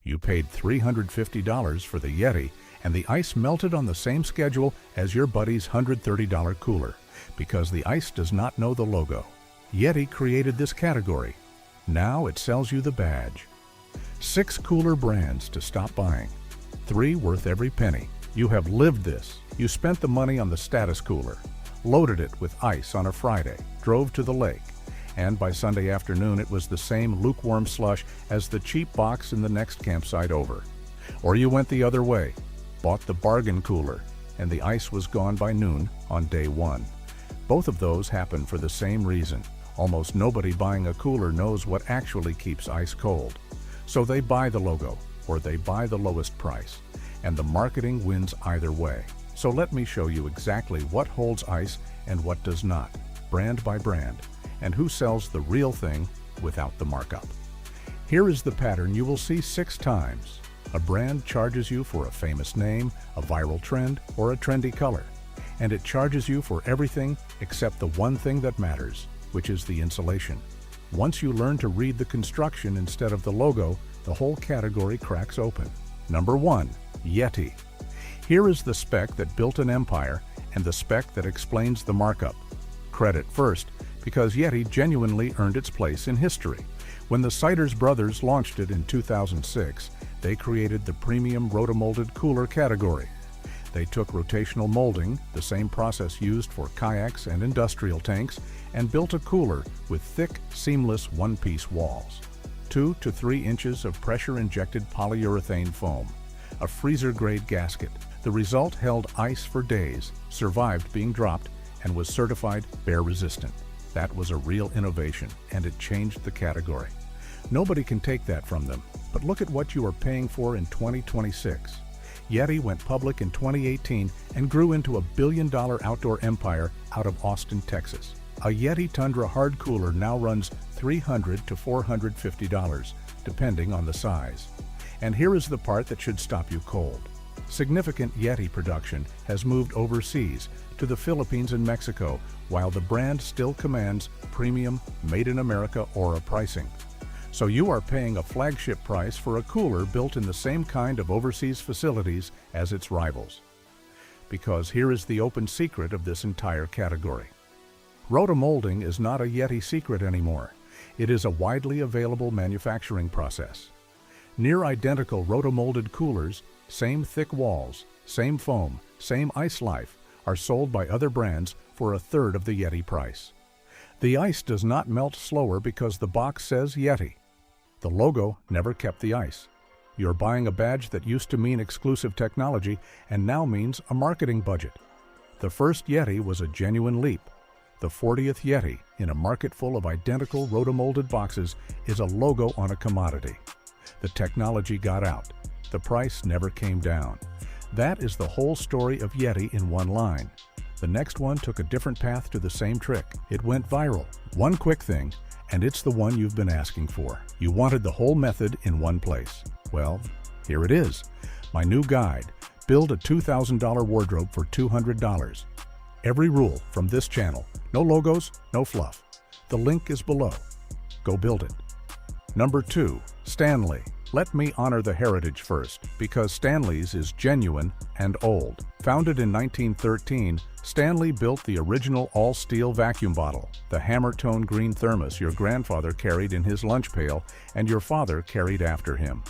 You paid $350 for the Yeti, and the ice melted on the same schedule as your buddy's $130 cooler, because the ice does not know the logo. Yeti created this category. Now it sells you the badge. 6 cooler brands to stop buying. 3 worth every penny. You have lived this. You spent the money on the status cooler, loaded it with ice on a Friday, drove to the lake, and by Sunday afternoon it was the same lukewarm slush as the cheap box in the next campsite over. Or you went the other way, bought the bargain cooler, and the ice was gone by noon on day 1. Both of those happen for the same reason. Almost nobody buying a cooler knows what actually keeps ice cold. So they buy the logo, or they buy the lowest price, and the marketing wins either way. So let me show you exactly what holds ice and what does not, brand by brand, and who sells the real thing without the markup. Here is the pattern you will see 6 times. A brand charges you for a famous name, a viral trend, or a trendy color, and it charges you for everything except the one thing that matters, which is the insulation. Once you learn to read the construction instead of the logo, the whole category cracks open. Number 1. Yeti. Here is the spec that built an empire and the spec that explains the markup. Credit first, because Yeti genuinely earned its place in history. When the Siders brothers launched it in 2006, they created the premium rotomolded cooler category. They took rotational molding, the same process used for kayaks and industrial tanks, and built a cooler with thick, seamless one-piece walls. 2 to 3 inches of pressure-injected polyurethane foam, a freezer-grade gasket. The result held ice for days, survived being dropped, and was certified bear-resistant. That was a real innovation, and it changed the category. Nobody can take that from them, but look at what you are paying for in 2026. Yeti went public in 2018 and grew into a billion-dollar outdoor empire out of Austin, Texas. A Yeti Tundra hard cooler now runs $300 to $450, depending on the size. And here is the part that should stop you cold. Significant Yeti production has moved overseas to the Philippines and Mexico, while the brand still commands premium Made in America Aura pricing. So you are paying a flagship price for a cooler built in the same kind of overseas facilities as its rivals. Because here is the open secret of this entire category. Rotomolding is not a Yeti secret anymore. It is a widely available manufacturing process. Near identical rotomolded coolers, same thick walls, same foam, same ice life, are sold by other brands for 1/3 of the Yeti price. The ice does not melt slower because the box says Yeti. The logo never kept the ice. You're buying a badge that used to mean exclusive technology and now means a marketing budget. The first Yeti was a genuine leap. The 40th Yeti, in a market full of identical rotomolded boxes, is a logo on a commodity. The technology got out. The price never came down. That is the whole story of Yeti in one line. The next one took a different path to the same trick. It went viral. One quick thing, and it's the one you've been asking for. You wanted the whole method in one place. Well, here it is. My new guide, Build a $2,000 Wardrobe for $200. Every rule from this channel. No logos, no fluff. The link is below. Go build it. Number 2, Stanley. Let me honor the heritage first, because Stanley's is genuine and old. Founded in 1913, Stanley built the original all-steel vacuum bottle, the hammer-tone green thermos your grandfather carried in his lunch pail and your father carried after him.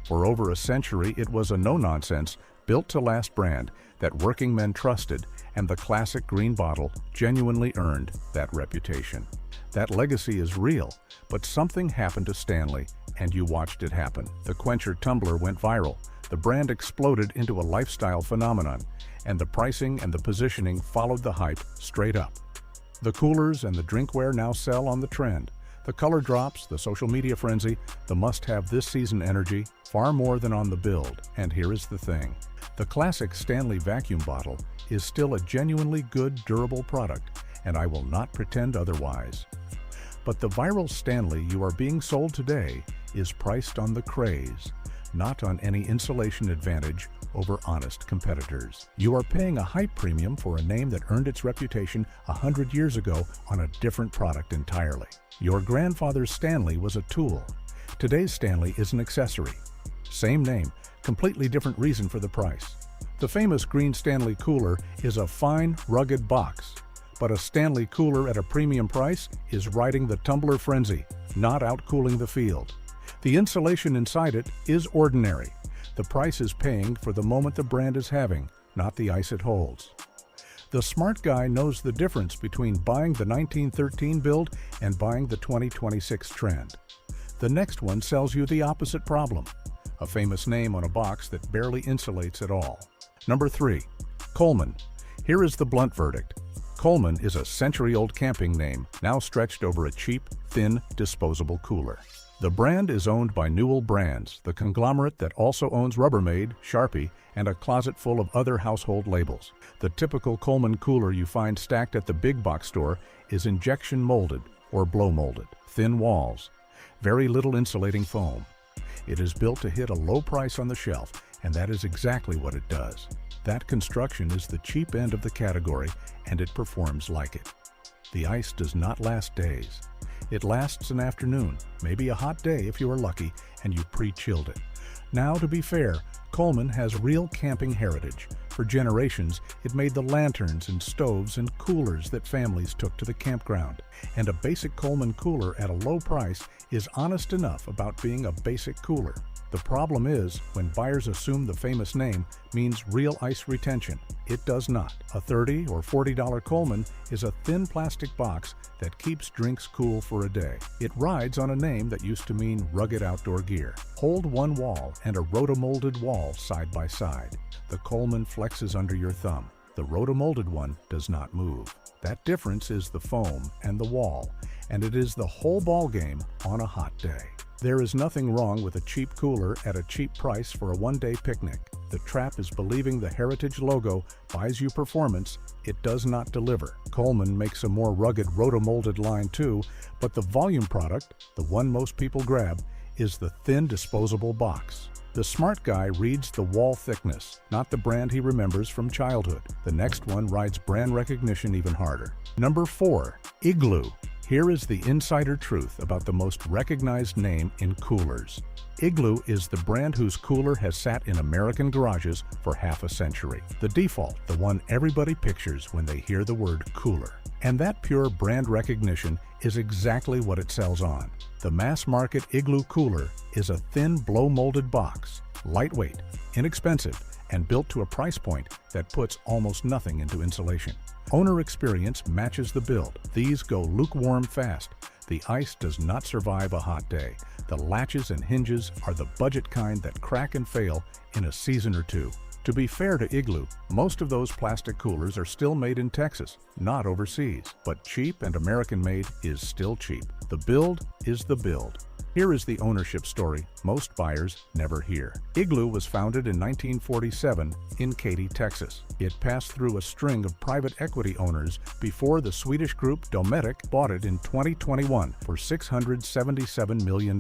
For over a century, it was a no-nonsense, built-to-last brand that working men trusted, and the classic green bottle genuinely earned that reputation. That legacy is real, but something happened to Stanley, and you watched it happen. The Quencher tumbler went viral, the brand exploded into a lifestyle phenomenon, and the pricing and the positioning followed the hype straight up. The coolers and the drinkware now sell on the trend. The color drops, the social media frenzy, the must-have this season energy, far more than on the build. And here is the thing. The classic Stanley vacuum bottle is still a genuinely good, durable product, and I will not pretend otherwise. But the viral Stanley you are being sold today is priced on the craze, not on any insulation advantage over honest competitors. You are paying a hype premium for a name that earned its reputation 100 years ago on a different product entirely. Your grandfather's Stanley was a tool. Today's Stanley is an accessory. Same name, completely different reason for the price. The famous green Stanley cooler is a fine, rugged box. But a Stanley cooler at a premium price is riding the tumbler frenzy, not outcooling the field. The insulation inside it is ordinary. The price is paying for the moment the brand is having, not the ice it holds. The smart guy knows the difference between buying the 1913 build and buying the 2026 trend. The next one sells you the opposite problem, a famous name on a box that barely insulates at all. Number 3. Coleman. Here is the blunt verdict. Coleman is a century-old camping name, now stretched over a cheap, thin, disposable cooler. The brand is owned by Newell Brands, the conglomerate that also owns Rubbermaid, Sharpie, and a closet full of other household labels. The typical Coleman cooler you find stacked at the big box store is injection molded or blow molded, thin walls, very little insulating foam. It is built to hit a low price on the shelf, and that is exactly what it does. That construction is the cheap end of the category, and it performs like it. The ice does not last days. It lasts an afternoon, maybe a hot day if you are lucky, and you pre-chilled it. Now, to be fair, Coleman has real camping heritage. For generations, it made the lanterns and stoves and coolers that families took to the campground. And a basic Coleman cooler at a low price is honest enough about being a basic cooler. The problem is when buyers assume the famous name means real ice retention. It does not. A $30 or $40 Coleman is a thin plastic box that keeps drinks cool for a day. It rides on a name that used to mean rugged outdoor gear. Hold one wall and a rotomolded wall side by side. The Coleman flexes under your thumb. The rotomolded one does not move. That difference is the foam and the wall, and it is the whole ball game on a hot day. There is nothing wrong with a cheap cooler at a cheap price for a one-day picnic. The trap is believing the Heritage logo buys you performance. It does not deliver. Coleman makes a more rugged rotomolded line too, but the volume product, the one most people grab, is the thin disposable box. The smart guy reads the wall thickness, not the brand he remembers from childhood. The next one rides brand recognition even harder. Number 4. Igloo. Here is the insider truth about the most recognized name in coolers. Igloo is the brand whose cooler has sat in American garages for half a century. The default, the one everybody pictures when they hear the word cooler. And that pure brand recognition is exactly what it sells on. The mass-market Igloo cooler is a thin blow-molded box, lightweight, inexpensive, and built to a price point that puts almost nothing into insulation. Owner experience matches the build. These go lukewarm fast. The ice does not survive a hot day. The latches and hinges are the budget kind that crack and fail in a season or two. To be fair to Igloo, most of those plastic coolers are still made in Texas, not overseas. But cheap and American-made is still cheap. The build is the build. Here is the ownership story most buyers never hear. Igloo was founded in 1947 in Katy, Texas. It passed through a string of private equity owners before the Swedish group Dometic bought it in 2021 for $677 million.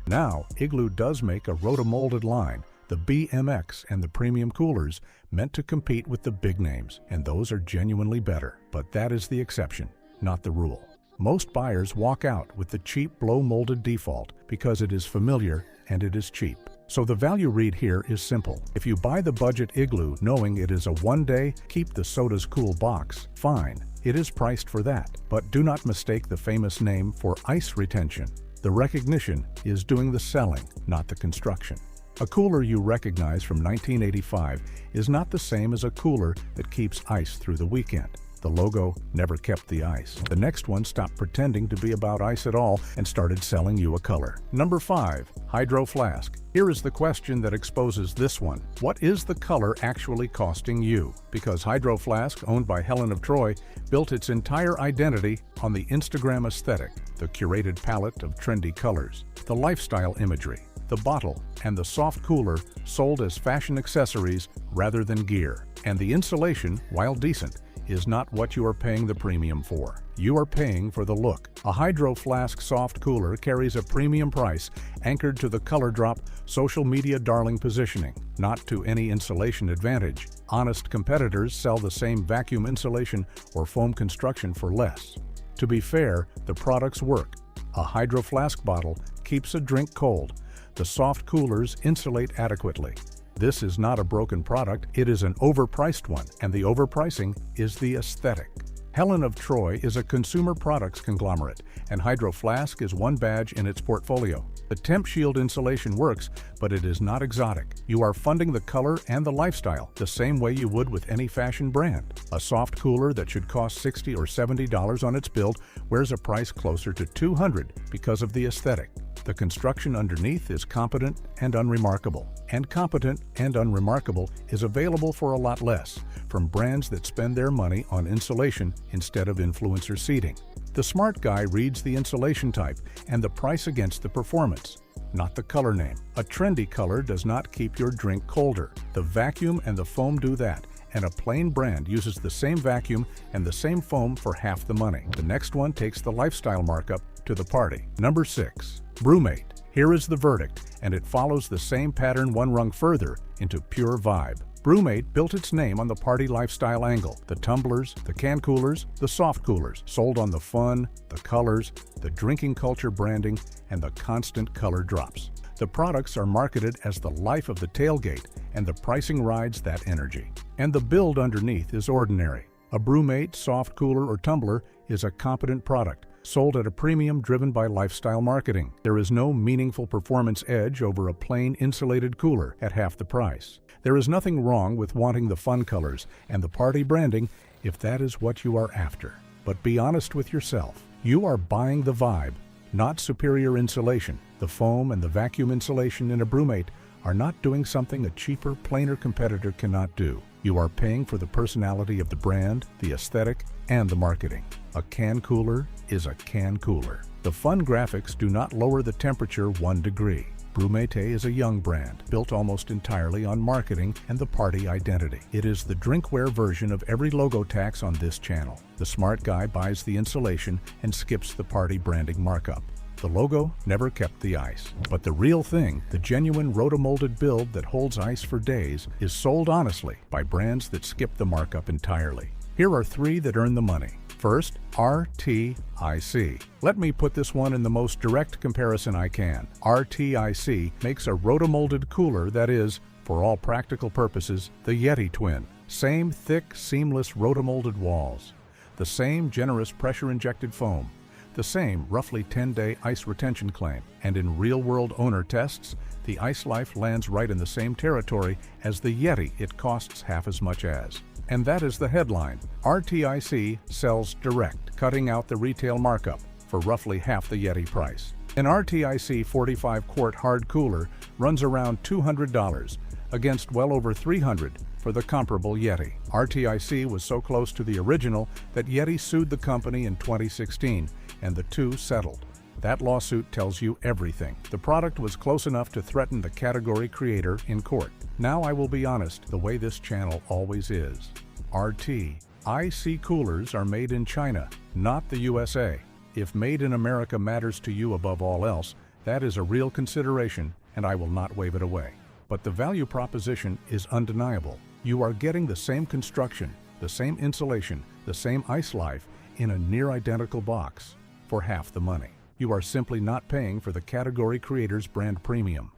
Now, Igloo does make a rotomolded line, the BMX and the premium coolers meant to compete with the big names, and those are genuinely better. But that is the exception, not the rule. Most buyers walk out with the cheap blow-molded default because it is familiar and it is cheap. So the value read here is simple. If you buy the budget Igloo knowing it is a one-day, keep the sodas cool box, fine. It is priced for that. But do not mistake the famous name for ice retention. The recognition is doing the selling, not the construction. A cooler you recognize from 1985 is not the same as a cooler that keeps ice through the weekend. The logo never kept the ice. The next one stopped pretending to be about ice at all and started selling you a color. Number 5. Hydro Flask. Here is the question that exposes this one. What is the color actually costing you? Because Hydro Flask, owned by Helen of Troy, built its entire identity on the Instagram aesthetic, the curated palette of trendy colors, the lifestyle imagery, the bottle, and the soft cooler sold as fashion accessories rather than gear. And the insulation, while decent, is not what you are paying the premium for. You are paying for the look. A Hydro Flask soft cooler carries a premium price anchored to the color drop, social media darling positioning, not to any insulation advantage. Honest competitors sell the same vacuum insulation or foam construction for less. To be fair, the products work. A Hydro Flask bottle keeps a drink cold. The soft coolers insulate adequately. This is not a broken product, it is an overpriced one, and the overpricing is the aesthetic. Helen of Troy is a consumer products conglomerate, and Hydro Flask is one badge in its portfolio. The Temp Shield insulation works, but it is not exotic. You are funding the color and the lifestyle the same way you would with any fashion brand. A soft cooler that should cost $60 or $70 on its build wears a price closer to $200 because of the aesthetic. The construction underneath is competent and unremarkable. And competent and unremarkable is available for a lot less from brands that spend their money on insulation instead of influencer seating. The smart guy reads the insulation type and the price against the performance, not the color name. A trendy color does not keep your drink colder. The vacuum and the foam do that, and a plain brand uses the same vacuum and the same foam for half the money. The next one takes the lifestyle markup to the party. Number 6. Brumate. Here is the verdict, and it follows the same pattern one rung further into pure vibe. Brumate built its name on the party lifestyle angle. The tumblers, the can coolers, the soft coolers, sold on the fun, the colors, the drinking culture branding, and the constant color drops. The products are marketed as the life of the tailgate, and the pricing rides that energy. And the build underneath is ordinary. A Brumate soft cooler or tumbler is a competent product, sold at a premium driven by lifestyle marketing. There is no meaningful performance edge over a plain insulated cooler at half the price. There is nothing wrong with wanting the fun colors and the party branding if that is what you are after. But be honest with yourself. You are buying the vibe, not superior insulation. The foam and the vacuum insulation in a Brumate are not doing something a cheaper, plainer competitor cannot do. You are paying for the personality of the brand, the aesthetic, and the marketing. A can cooler is a can cooler. The fun graphics do not lower the temperature 1 degree. Brumate is a young brand, built almost entirely on marketing and the party identity. It is the drinkware version of every logo tax on this channel. The smart guy buys the insulation and skips the party branding markup. The logo never kept the ice. But the real thing, the genuine rotomolded build that holds ice for days, is sold honestly by brands that skip the markup entirely. Here are 3 that earn the money. First, RTIC. Let me put this one in the most direct comparison I can. RTIC makes a rotomolded cooler that is, for all practical purposes, the Yeti twin. Same thick, seamless rotomolded walls. The same generous pressure-injected foam. The same roughly 10-day ice retention claim. And in real-world owner tests, the ice life lands right in the same territory as the Yeti it costs half as much as. And that is the headline. RTIC sells direct, cutting out the retail markup for roughly half the Yeti price. An RTIC 45-quart hard cooler runs around $200 against well over $300 for the comparable Yeti. RTIC was so close to the original that Yeti sued the company in 2016, and the two settled. That lawsuit tells you everything. The product was close enough to threaten the category creator in court. Now I will be honest, the way this channel always is. RTIC coolers are made in China, not the USA. If made in America matters to you above all else, that is a real consideration, and I will not wave it away. But the value proposition is undeniable. You are getting the same construction, the same insulation, the same ice life in a near-identical box for half the money. You are simply not paying for the category creator's brand premium.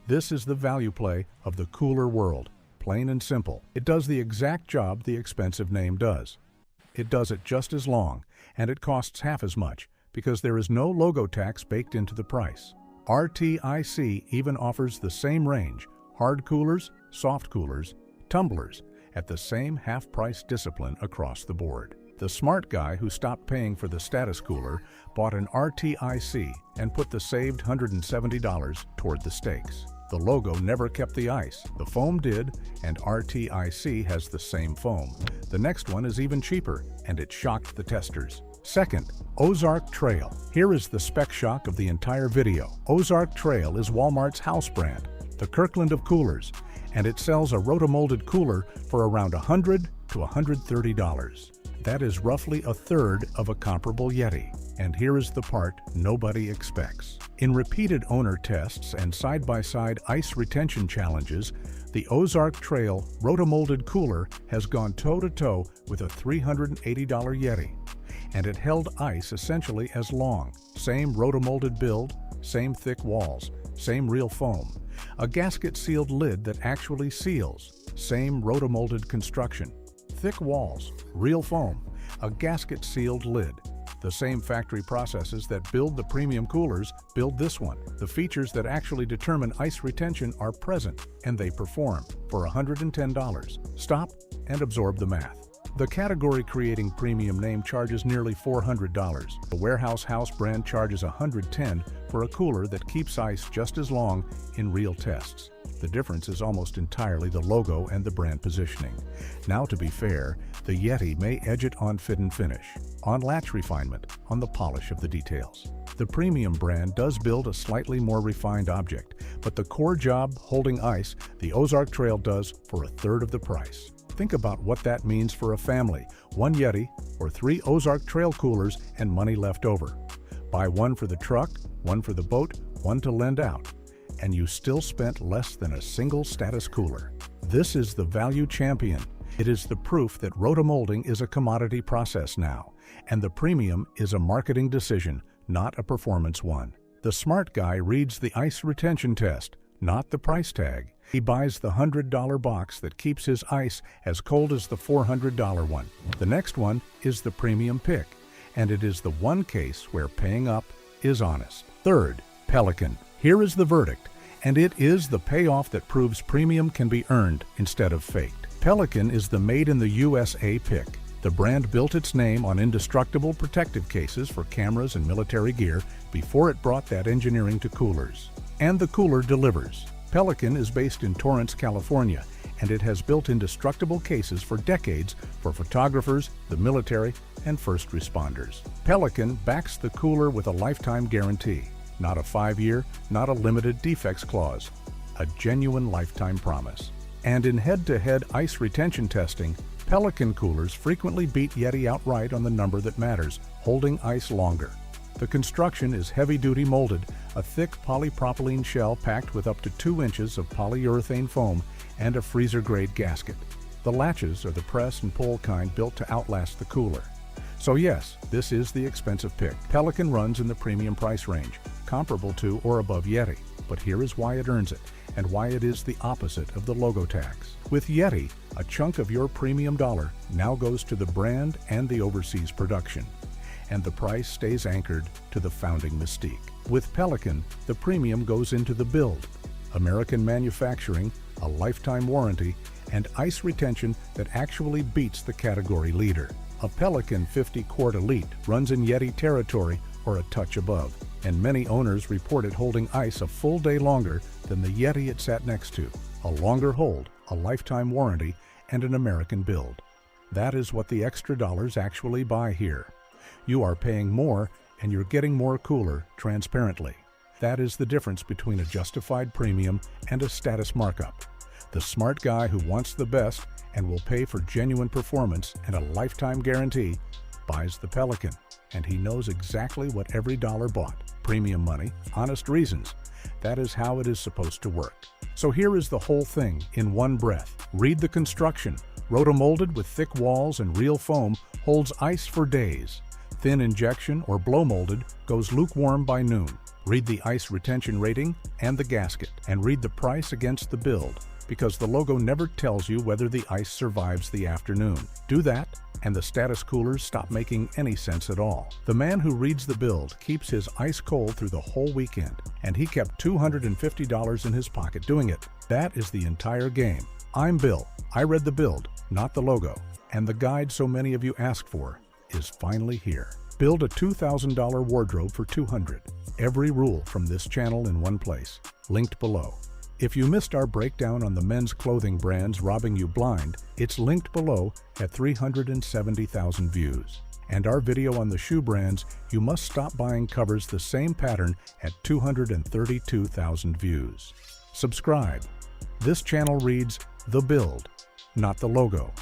This is the value play of the cooler world, plain and simple. It does the exact job the expensive name does. It does it just as long, and it costs half as much because there is no logo tax baked into the price. RTIC even offers the same range, hard coolers, soft coolers, tumblers, at the same half-price discipline across the board. The smart guy who stopped paying for the status cooler bought an RTIC and put the saved $170 toward the steaks. The logo never kept the ice. The foam did, and RTIC has the same foam. The next one is even cheaper, and it shocked the testers. Second, Ozark Trail. Here is the spec shock of the entire video. Ozark Trail is Walmart's house brand, the Kirkland of coolers, and it sells a rotomolded cooler for around $100 to $130. That is roughly a third of a comparable Yeti. And here is the part nobody expects. In repeated owner tests and side-by-side ice retention challenges, the Ozark Trail rotomolded cooler has gone toe-to-toe with a $380 Yeti. And it held ice essentially as long. Same rotomolded build, same thick walls, same real foam. A gasket-sealed lid that actually seals, same rotomolded construction. Thick walls, real foam. A gasket-sealed lid. The same factory processes that build the premium coolers build this one. The features that actually determine ice retention are present, and they perform for $110. Stop and absorb the math. The category-creating premium name charges nearly $400. The warehouse house brand charges $110 for a cooler that keeps ice just as long in real tests. The difference is almost entirely the logo and the brand positioning. Now, to be fair, the Yeti may edge it on fit and finish, on latch refinement, on the polish of the details. The premium brand does build a slightly more refined object, but the core job, holding ice, the Ozark Trail does for a third of the price. Think about what that means for a family. 1 Yeti or 3 Ozark Trail coolers and money left over. Buy one for the truck, one for the boat, one to lend out, and you still spent less than a single status cooler. This is the value champion. It is the proof that rotomolding is a commodity process now, and the premium is a marketing decision, not a performance one. The smart guy reads the ice retention test, not the price tag. He buys the $100 box that keeps his ice as cold as the $400 one. The next one is the premium pick, and it is the one case where paying up is honest. Third, Pelican. Here is the verdict, and it is the payoff that proves premium can be earned instead of faked. Pelican is the made in the USA pick. The brand built its name on indestructible protective cases for cameras and military gear before it brought that engineering to coolers. And the cooler delivers. Pelican is based in Torrance, California, and it has built indestructible cases for decades for photographers, the military, and first responders. Pelican backs the cooler with a lifetime guarantee. Not a 5-year, not a limited defects clause. A genuine lifetime promise. And in head-to-head ice retention testing, Pelican coolers frequently beat Yeti outright on the number that matters, holding ice longer. The construction is heavy-duty molded, a thick polypropylene shell packed with up to 2 inches of polyurethane foam and a freezer-grade gasket. The latches are the press and pull kind built to outlast the cooler. So yes, this is the expensive pick. Pelican runs in the premium price range, comparable to or above Yeti. But here is why it earns it, and why it is the opposite of the logo tax. With Yeti, a chunk of your premium dollar now goes to the brand and the overseas production, and the price stays anchored to the founding mystique. With Pelican, the premium goes into the build, American manufacturing, a lifetime warranty, and ice retention that actually beats the category leader. A Pelican 50-quart Elite runs in Yeti territory or a touch above, and many owners report it holding ice a full day longer than the Yeti it sat next to. A longer hold, a lifetime warranty, and an American build. That is what the extra dollars actually buy here. You are paying more and you're getting more cooler transparently. That is the difference between a justified premium and a status markup. The smart guy who wants the best and will pay for genuine performance and a lifetime guarantee buys the Pelican, and he knows exactly what every dollar bought. Premium money, honest reasons. That is how it is supposed to work. So here is the whole thing in one breath. Read the construction. Rotomolded with thick walls and real foam holds ice for days. Thin injection or blow molded goes lukewarm by noon. Read the ice retention rating and the gasket, and read the price against the build, because the logo never tells you whether the ice survives the afternoon. Do that, and the status coolers stop making any sense at all. The man who reads the build keeps his ice cold through the whole weekend, and he kept $250 in his pocket doing it. That is the entire game. I'm Bill. I read the build, not the logo, and the guide so many of you asked for is finally here. Build a $2,000 wardrobe for $200. Every rule from this channel in one place, linked below. If you missed our breakdown on the men's clothing brands robbing you blind, it's linked below at 370,000 views. And our video on the shoe brands, you must stop buying covers the same pattern at 232,000 views. Subscribe. This channel reads The Build, not the logo.